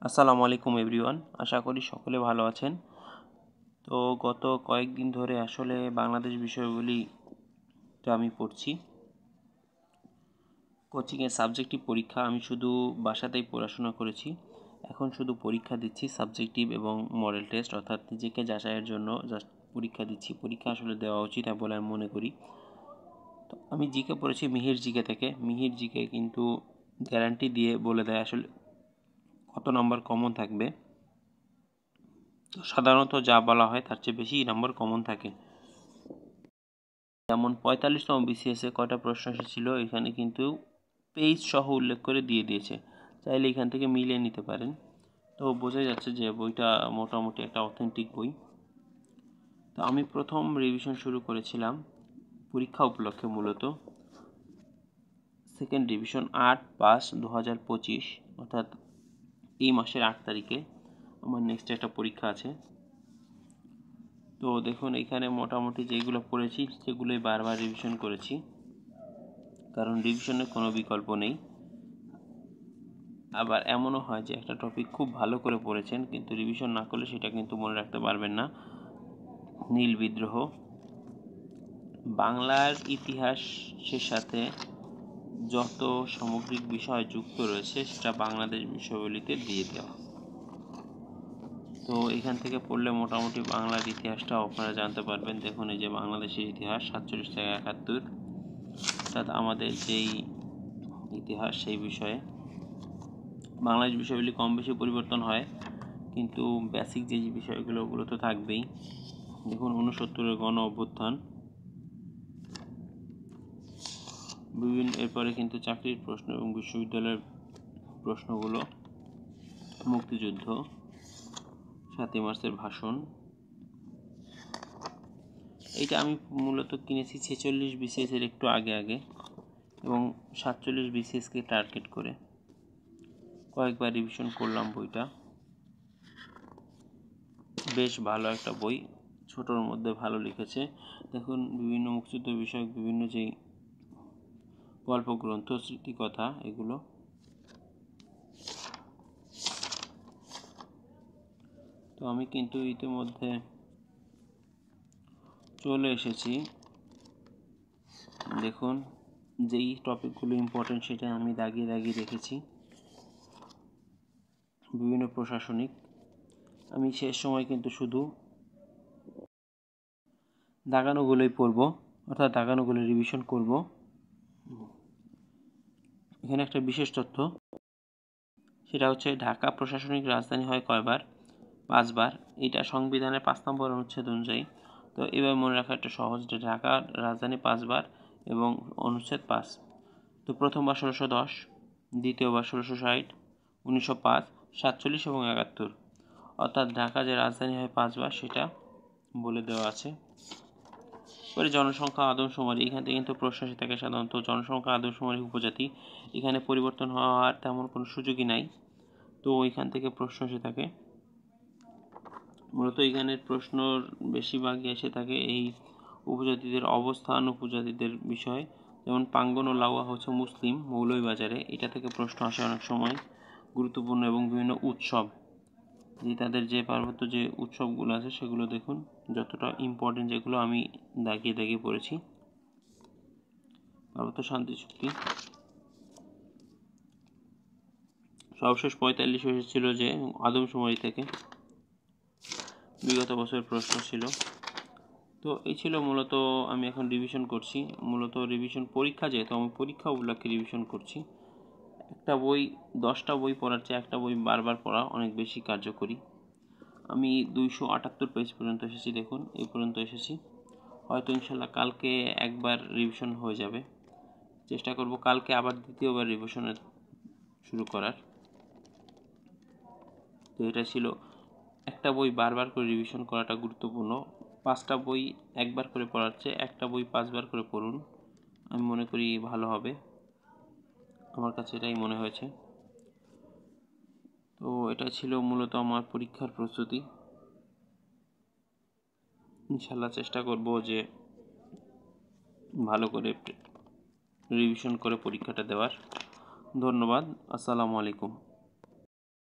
আসসালামু আলাইকুম এভরিওয়ান, আশা করি সকলে ভালো আছেন। তো গত কয়েকদিন ধরে আসলে বাংলাদেশ বিষয়গুলি আমি পড়ছি। কোচিংয়ে সাবজেক্টিভ পরীক্ষা আমি শুধু বাসাতেই পড়াশোনা করেছি, এখন শুধু পরীক্ষা দিচ্ছি সাবজেক্টিভ এবং মডেল টেস্ট, অর্থাৎ নিজেকে যাচাইয়ের জন্য জাস্ট পরীক্ষা দিচ্ছি। পরীক্ষা আসলে দেওয়া উচিত বলে আমি মনে করি। তো আমি জিকে পড়েছি মিহির জিকে থেকে। মিহির জিকে কিন্তু গ্যারান্টি দিয়ে বলে দেয় আসলে কত নম্বর কমন থাকবে। তো সাধারণত যা বলা হয় তার চেয়ে বেশি নাম্বার কমন থাকে। যেমন 45তম বিসিএসে কয়টা প্রশ্ন এসেছিল এখানে কিন্তু পেজ সহ উল্লেখ করে দিয়ে দিয়েছে, চাইলে এখান থেকে মিলিয়ে নিতে পারেন। তো বোঝা যাচ্ছে যে বইটা মোটামুটি একটা অথেন্টিক বই। তো আমি প্রথম রিভিশন শুরু করেছিলাম পরীক্ষা উপলক্ষে, মূলত সেকেন্ড রিভিশন 8/5/2025, অর্থাৎ এই মাসের 8 তারিখে আমার নেক্সট একটা পরীক্ষা আছে। তো দেখুন এখানে মোটামুটি যেগুলো পড়েছি সেগুলোই বারবার রিভিশন করেছি, কারণ রিভিশনের কোনো বিকল্প নেই। আবার এমনও হয় যে একটা টপিক খুব ভালো করে পড়েছেন কিন্তু রিভিশন না করলে সেটা কিন্তু মনে রাখতে পারবেন না। নীল বিদ্রোহ, বাংলার ইতিহাসের সাথে যত সামগ্রিক বিষয় যুক্ত রয়েছে সেটা বাংলাদেশ বিষয়গুলিতে দিয়ে দেওয়া। তো এখান থেকে পড়লে মোটামুটি বাংলার ইতিহাসটাও আপনারা জানতে পারবেন। দেখুন এই যে বাংলাদেশের ইতিহাস 47 থেকে 71, অর্থাৎ আমাদের যেই ইতিহাস সেই বিষয়ে বাংলাদেশ বিষয়গুলি কম বেশি পরিবর্তন হয়, কিন্তু বেসিক যে বিষয়গুলো ওগুলো তো থাকবেই। দেখুন 69-এর গণ অভ্যুত্থান, বিভিন্ন এরপরে কিন্তু চাকরির প্রশ্ন এবং বিশ্ববিদ্যালয়ের প্রশ্নগুলো, মুক্তিযুদ্ধ, 7ই মার্চের ভাষণ। এইটা আমি মূলত কিনেছি 46 বিসিএসের একটু আগে এবং 47 বিসিএসকে টার্গেট করে কয়েকবার রিভিশন করলাম। বইটা বেশ ভালো একটা বই, ছোটোর মধ্যে ভালো লিখেছে। দেখুন বিভিন্ন মুক্তিযুদ্ধ বিষয়ক বিভিন্ন যেই গল্প গ্রন্থ, স্মৃতিকথা, এগুলো। তো আমি কিন্তু ইতিমধ্যে চলে এসেছি। দেখুন যেই টপিকগুলো ইম্পর্টেন্ট সেটা আমি দাগিয়ে রেখেছি। বিভিন্ন প্রশাসনিক, আমি শেষ সময় কিন্তু শুধু দাগানোগুলোই পড়ব, অর্থাৎ দাগানোগুলো রিভিশন করব। এখানে একটা বিশেষ তথ্য, সেটা হচ্ছে ঢাকা প্রশাসনিক রাজধানী হয় কয়বার? 5 বার। এটা সংবিধানের 5 নম্বর অনুচ্ছেদ অনুযায়ী। তো এবার মনে রাখা একটা সহজ, যে ঢাকার রাজধানী 5 বার এবং অনুচ্ছেদ 5। তো প্রথমবার 1610, দ্বিতীয়বার 1660, 1905, 47 এবং 71, অর্থাৎ ঢাকা যে রাজধানী হয় 5 বার সেটা বলে দেওয়া আছে। পরে জনসংখ্যা আদমশুমারি, এখান থেকে কিন্তু প্রশ্ন এসে থাকে সাধারণত জনসংখ্যা আদমশুমারি উপজাতি, এখানে পরিবর্তন হওয়ার তেমন কোনো সুযোগই নাই। তো এখান থেকে প্রশ্ন এসে থাকে, মূলত এখানের প্রশ্ন বেশিরভাগই এসে থাকে এই উপজাতিদের অবস্থান, উপজাতিদের বিষয়। যেমন পাঙ্গন ও লাউয়া হচ্ছে মুসলিম, মৌলভীবাজারে, এটা থেকে প্রশ্ন আসে অনেক সময়, গুরুত্বপূর্ণ। এবং বিভিন্ন উৎসব, যে তাদের যে পার্বত্য যে উৎসবগুলো আছে সেগুলো দেখুন, যতটা ইম্পর্টেন্ট যেগুলো আমি দাগিয়ে পড়েছি। পার্বত্য শান্তি চুক্তি, সর্বশেষ 45 এসেছিল যে আদমশুমারি থেকে, বিগত বছরের প্রশ্ন ছিল। তো এই ছিল মূলত, আমি এখন রিভিশন করছি, মূলত রিভিশন পরীক্ষা, যেহেতু আমি পরীক্ষা উপলক্ষে রিভিশন করছি। একটা বই 10টা বই পড়ার চেয়ে একটা বই বারবার পড়া অনেক বেশি কার্যকরী। আমি 278 পেজ পর্যন্ত এসেছি, দেখুন এই পর্যন্ত এসেছি। হয়তো ইনশাল্লাহ কালকে একবার রিভিশন হয়ে যাবে, চেষ্টা করব কালকে আবার দ্বিতীয়বার রিভিশনের শুরু করার। তো এটা ছিল, একটা বই বারবার করে রিভিশন করাটা গুরুত্বপূর্ণ। 5টা বই একবার করে পড়ার চেয়ে একটা বই 5 বার করে পড়ুন, আমি মনে করি ভালো হবে, আমার কাছে এটাই মনে হয়েছে। তো এটা ছিল মূলত আমার পরীক্ষার প্রস্তুতি। ইনশাল্লাহ চেষ্টা করব যে ভালো করে রিভিশন করে পরীক্ষাটা দেওয়ার। ধন্যবাদ। আসসালামু আলাইকুম।